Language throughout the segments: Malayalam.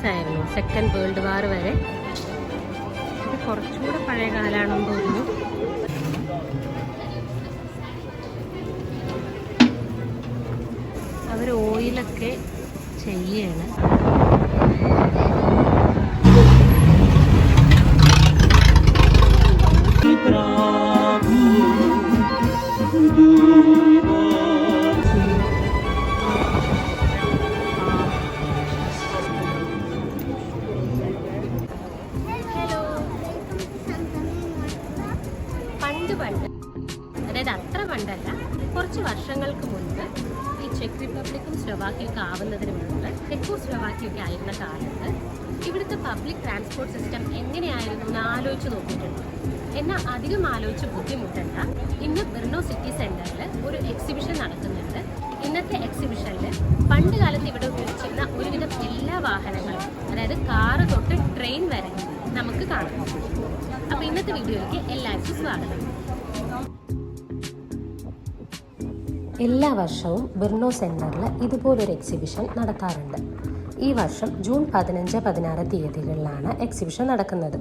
പീരീഡ്സ് ആയിരുന്നു, സെക്കൻഡ് വേൾഡ് വാർ വരെ. ഇത് കുറച്ചുകൂടെ പഴയ കാലമാണെന്ന് തോന്നുന്നു. അവർ ഓയിലൊക്കെ ചെയ്യാണ്. പണ്ട് അതായത് അത്ര പണ്ടല്ല, കുറച്ച് വർഷങ്ങൾക്ക് മുൻപ് ഈ ചെക്ക് റിപ്പബ്ലിക്കും സ്ലോവാക്യയൊക്കെ ആവുന്നതിന് മുൻപ്, ചെക്കോ സ്ലോവാക്യയൊക്കെ ആയിരുന്ന കാലത്ത് ഇവിടുത്തെ പബ്ലിക് ട്രാൻസ്പോർട്ട് സിസ്റ്റം എങ്ങനെയായിരുന്നു എന്ന് ആലോചിച്ച് നോക്കിയിട്ടുണ്ട്. എന്നാൽ അധികം ആലോചിച്ച് ബുദ്ധിമുട്ടണ്ട. ഇന്ന് ബ്രിനോ സിറ്റി സെന്ററിൽ ഒരു എക്സിബിഷൻ നടക്കുന്നുണ്ട്. ഇന്നത്തെ എക്സിബിഷനിൽ പണ്ട് കാലത്ത് ഇവിടെ ഉപയോഗിച്ചിരുന്ന ഒരുവിധം എല്ലാ വാഹനങ്ങളും, അതായത് കാറ് തൊട്ട് ട്രെയിൻ വരെ നമുക്ക് കാണാം. അപ്പോൾ ഇന്നത്തെ വീഡിയോയിലേക്ക് എല്ലാവർക്കും സ്വാഗതം. എല്ലാ വർഷവും ബ്രിനോ സെന്ററിൽ ഇതുപോലൊരു എക്സിബിഷൻ നടത്താറുണ്ട്. ഈ വർഷം ജൂൺ 15-16 തീയതികളിലാണ് എക്സിബിഷൻ നടക്കുന്നത്.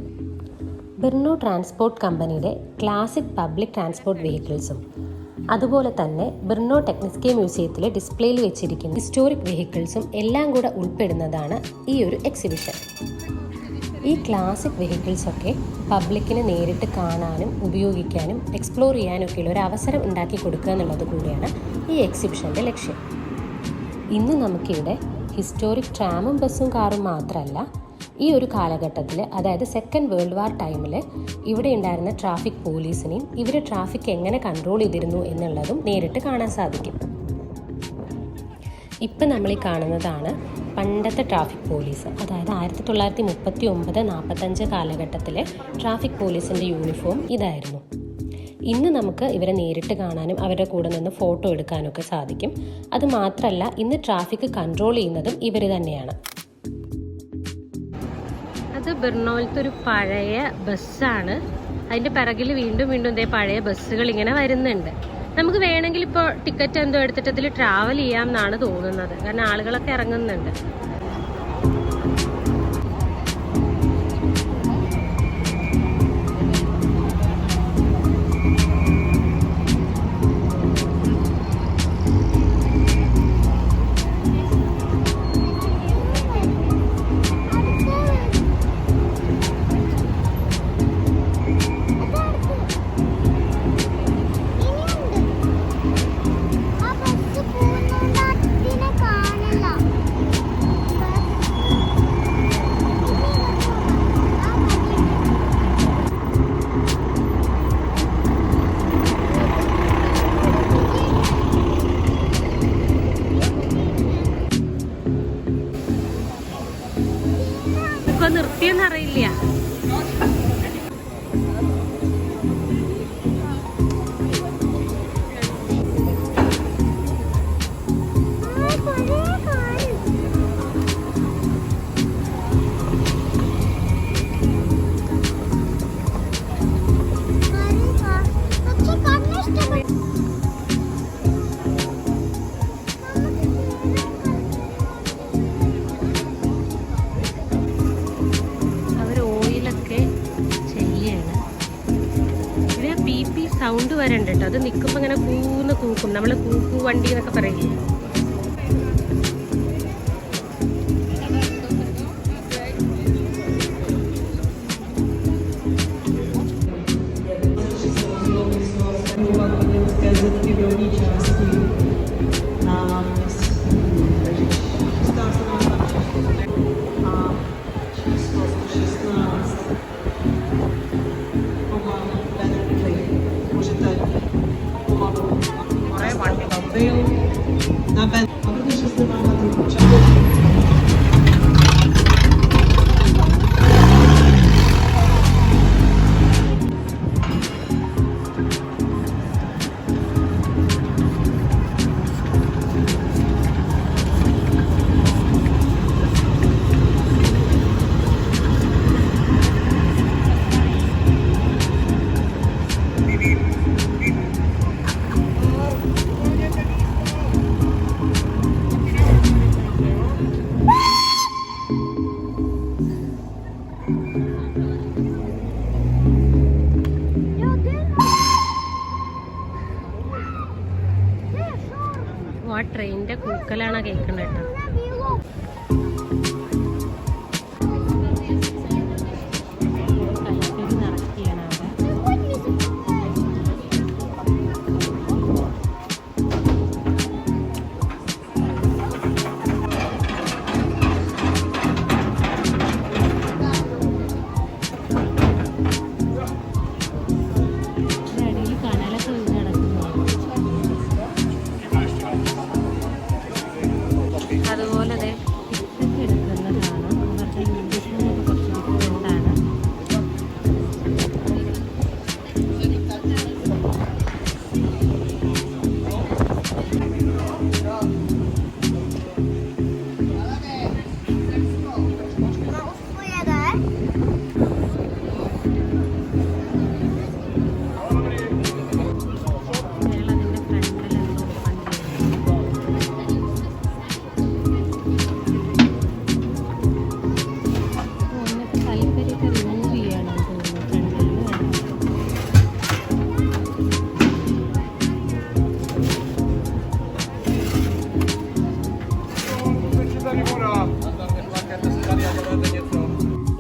ബ്രിനോ ട്രാൻസ്പോർട്ട് കമ്പനിയുടെ ക്ലാസിക് പബ്ലിക് ട്രാൻസ്പോർട്ട് വെഹിക്കിൾസും അതുപോലെ തന്നെ ബ്രിനോ ടെക്നിസ്കെ മ്യൂസിയത്തിലെ ഡിസ്പ്ലേയിൽ വെച്ചിരിക്കുന്ന ഹിസ്റ്റോറിക് വെഹിക്കിൾസും എല്ലാം കൂടെ ഉൾപ്പെടുന്നതാണ് ഈ ഒരു എക്സിബിഷൻ. ഈ ക്ലാസിക് വെഹിക്കിൾസൊക്കെ പബ്ലിക്കിന് നേരിട്ട് കാണാനും ഉപയോഗിക്കാനും എക്സ്പ്ലോർ ചെയ്യാനൊക്കെയുള്ള ഒരു അവസരം ഉണ്ടാക്കി കൊടുക്കുക എന്നുള്ളത് കൂടിയാണ് ഈ എക്സിബിഷൻ്റെ ലക്ഷ്യം. ഇന്ന് നമുക്കിവിടെ ഹിസ്റ്റോറിക് ട്രാമും ബസ്സും കാറും മാത്രമല്ല, ഈ ഒരു കാലഘട്ടത്തിൽ, അതായത് സെക്കൻഡ് വേൾഡ് വാർ ടൈമിൽ ഇവിടെ ഉണ്ടായിരുന്ന ട്രാഫിക് പോലീസിനെയും ഇവർ ട്രാഫിക് എങ്ങനെ കൺട്രോൾ ചെയ്തിരുന്നു എന്നുള്ളതും നേരിട്ട് കാണാൻ സാധിക്കും. ഇപ്പം നമ്മൾ ഈ കാണുന്നതാണ് പണ്ടത്തെ ട്രാഫിക് പോലീസ്, അതായത് 1939-45 കാലഘട്ടത്തിലെ ട്രാഫിക് പോലീസിൻ്റെ യൂണിഫോം ഇതായിരുന്നു. ഇന്ന് നമുക്ക് ഇവരെ നേരിട്ട് കാണാനും അവരുടെ കൂടെ നിന്ന് ഫോട്ടോ എടുക്കാനൊക്കെ സാധിക്കും. അത് മാത്രമല്ല, ഇന്ന് ട്രാഫിക് കൺട്രോൾ ചെയ്യുന്നതും ഇവർ തന്നെയാണ്. അത് ബ്രിനോയിലത്തെ ഒരു പഴയ ബസ്സാണ്. അതിൻ്റെ പിറകിൽ വീണ്ടും ഇതേ പഴയ ബസ്സുകൾ ഇങ്ങനെ വരുന്നുണ്ട്. നമുക്ക് വേണമെങ്കിൽ ഇപ്പോൾ ടിക്കറ്റ് എന്തോ എടുത്തിട്ട് ഇതിൽ ട്രാവൽ ചെയ്യാം എന്നാണ് തോന്നുന്നത്, കാരണം ആളുകളൊക്കെ ഇറങ്ങുന്നുണ്ട്. നിർത്തിയെന്നറിയില്ല. സൗണ്ട് വരണ്ട കേട്ടോ. അത് നിൽക്കുമ്പോൾ ഇങ്ങനെ കൂക്കും. നമ്മൾ കൂക്കു വണ്ടി എന്നൊക്കെ പറയില്ലേ. Correo കുയിലിൻ്റെ കൂക്കലാണ് കേൾക്കുന്നത് കേട്ടോ.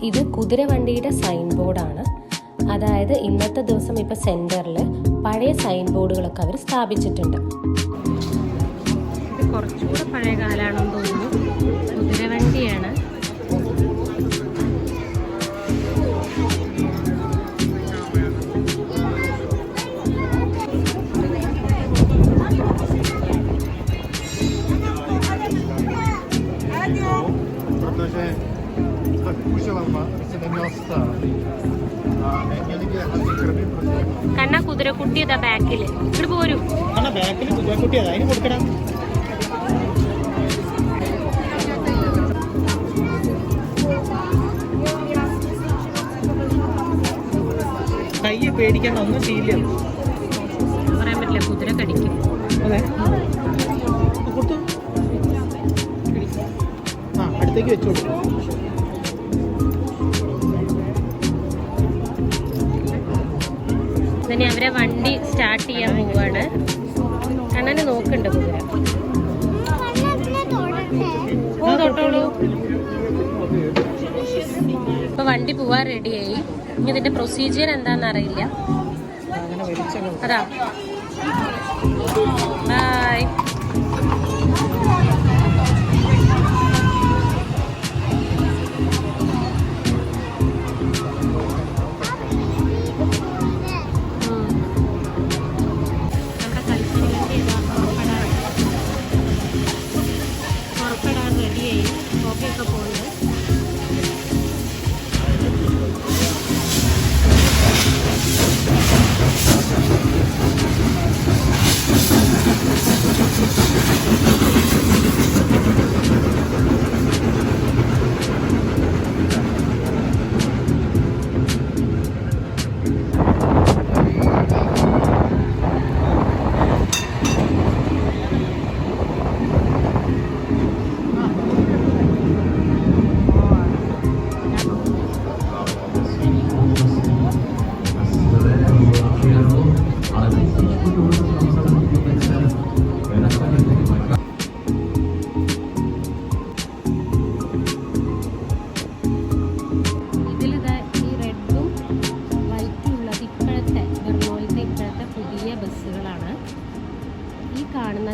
ഇത് കുതിരവണ്ടിയുടെ സൈൻ ബോർഡാണ്. അതായത് ഇന്നത്തെ ദിവസം ഇപ്പോൾ സെൻറ്ററിൽ പഴയ സൈൻ ബോർഡുകളൊക്കെ അവർ സ്ഥാപിച്ചിട്ടുണ്ട്. ഇത് കുറച്ചുകൂടെ പഴയ കാലമാണെന്ന് തോന്നുന്നു. കുതിരവണ്ടിയാണ്. കണ്ണ കുതിരക്കുട്ടിയതാ ബാക്കില് ഇവിടെ പോരും. കയ്യെ പേടിക്കണ്ട, ഒന്നും ചെയ്യില്ല. പറയാൻ പറ്റില്ല, കുതിര കടിക്കും. അടുത്തേക്ക് വെച്ചോളൂ. ഇനി അവരെ വണ്ടി സ്റ്റാർട്ട് ചെയ്യാൻ പോവാണ്. കണ്ണനെ നോക്കുന്നുണ്ട് കുതിര. ഓ തൊട്ടോളൂ. ഇപ്പൊ വണ്ടി പോവാൻ റെഡിയായി. ഇനി ഇതിന്റെ പ്രൊസീജിയർ എന്താണെന്ന് അറിയില്ല. അതാ ബൈ.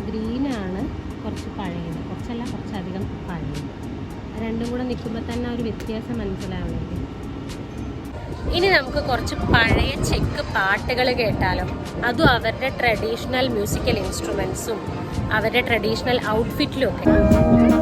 ഗ്രീനാണ് കുറച്ച് പഴയത്, കുറച്ചധികം പഴയത്. രണ്ടും കൂടെ നിൽക്കുമ്പോൾ തന്നെ ഒരു വ്യത്യാസം മനസ്സിലാവുന്നുണ്ട്. ഇനി നമുക്ക് കുറച്ച് പഴയ ചെക്ക് പാട്ടുകൾ കേട്ടാലോ. അതും അവരുടെ ട്രഡീഷണൽ മ്യൂസിക്കൽ ഇൻസ്ട്രുമെൻസും അവരുടെ ട്രഡീഷണൽ ഔട്ട്ഫിറ്റിലും ഒക്കെ.